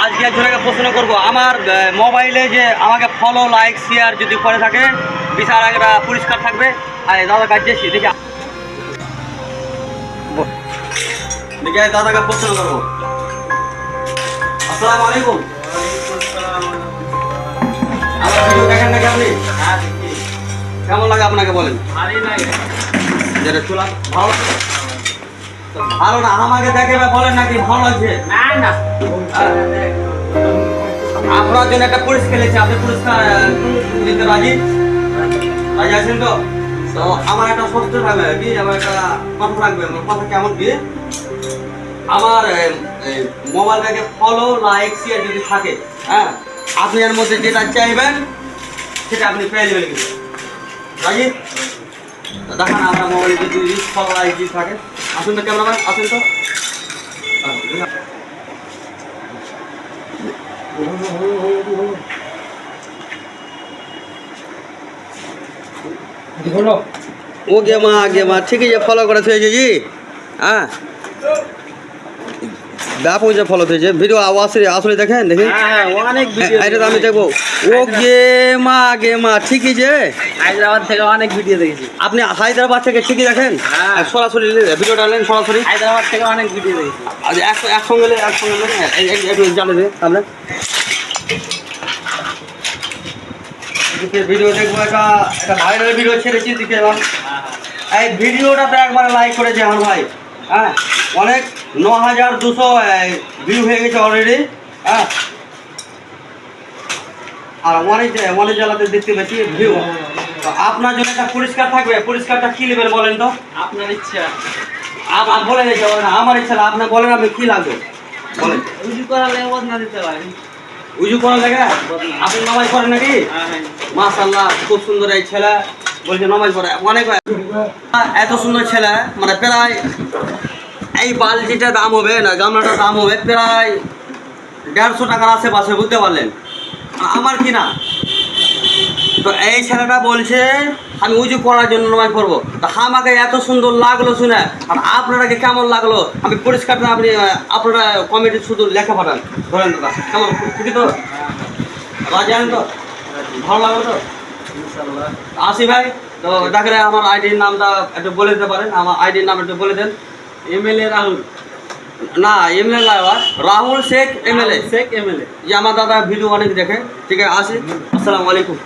আজকে একজনকে প্রশ্ন করবো, আমার মোবাইলে যে আমাকে ফলো লাইক শেয়ার যদি করে থাকে বিশাল একটা পুরস্কার থাকবে। আর দাদার কাছে দেখি দেখি দাদাকে প্রশ্ন করবো। আসসালামু আলাইকুম। আমার ভিডিও দেখেন নাকি আপনি? কেমন লাগে আপনাকে বলেন? যেটা চুলা ভালো ভালো না, আমাকে দেখে বলেন নাকি ভালো লাগছে? না আপনার জন্য একটা পুরস্কার খেলেছে, আপনি পুরস্কার নিতে রাজি রাজি আছেন তো? তো আমার একটা শর্ত থাকবে কি, আমার একটা কথা থাকবে। আমার কথা কেমন কি, আমার মোবাইল ব্যাগে ফলো লাইক শেয়ার যদি থাকে, হ্যাঁ, আপনি এর মধ্যে যেটা চাইবেন সেটা আপনি পেয়ে যাবেন। কিন্তু রাজি? দেখেন আপনার মোবাইলে যদি ফলো লাইক যদি থাকে, আসুন তো ক্যামেরাম্যান, আসুন তো। ও গেমা ঠিক আছে, ফলো করে থয়েছে জি। হ্যাঁ ব্যাপক যে ফলো থয়েছে, ভিডিও আসলে আসলে দেখেন দেখি এটা তো আমি দেখবো। ও গেমা ঠিকই যে হায়দ্রাবাদ থেকে অনেক ভিডিও দেখেছি। আপনি হায়দ্রাবাদ থেকে ঠিকই দেখেন? সরাসরি ভিডিওটা নেন সরাসরি। হায়দ্রাবাদ থেকে অনেক ভিডিও দেখেছি। আজ একসঙ্গে একটু জানে দে আমরা ভিডিও দেখবো। একটা ভাইরাল ভিডিও ছেড়েছি দেখে এলাম। এই ভিডিওটাতে একবার লাইক করেছে আমার ভাই। হ্যাঁ অনেক 9200 ভিউ হয়ে গেছে অলরেডি। হ্যাঁ আর অনেক জেলাতে দেখতে পেয়েছি ভিউ। তো আপনার জন্য একটা পুরস্কার থাকবে। পুরস্কারটা কী নেবেন বলেন তো? আপনার ইচ্ছা। বলে দিতে হবে না, আমার ইচ্ছা না। আপনি বলেন আপনি কী লাগবে বলেন। উজু করালে বদনা দিতে পারেন। উজু করা লাগে? আপনি নামাজ পড়েন নাকি? মাশাআল্লাহ, খুব সুন্দর এই ছেলে বলছে নামাজ পড়ে। অনেক এত সুন্দর ছেলে, মানে প্রায় এই বালতিটার দাম হবে না, গামলাটার দাম হবে প্রায় 150 টাকার আশেপাশে, বুঝতে পারলেন? আমার কি না। তো এই ছেলেটা বলছে আমি উজু করার জন্য নামাজ পড়বো। তো আমাকে এত সুন্দর লাগলো শুনে, আর আপনারাকে কেমন লাগলো আমি পরিষ্কারটা আপনি আপনারা কমেন্টে শুধু লেখা পাঠান। ধরেন দাদা কেমন, ঠিকই তো? রাজি আছেন তো? ভালো লাগলো তো? আসি ভাই। তো দেখেন আমার আইডির নামটা একটু বলে দিতে পারেন? আমার আইডির নাম একটু বলে দেন। এমএলএ রাহুল। না MLA Rahul Sheikh MLA. Sheikh MLA. যে আমার দাদা ভিডিও অনেক দেখে। ঠিক আছে আসি। আসসালামু আলাইকুম।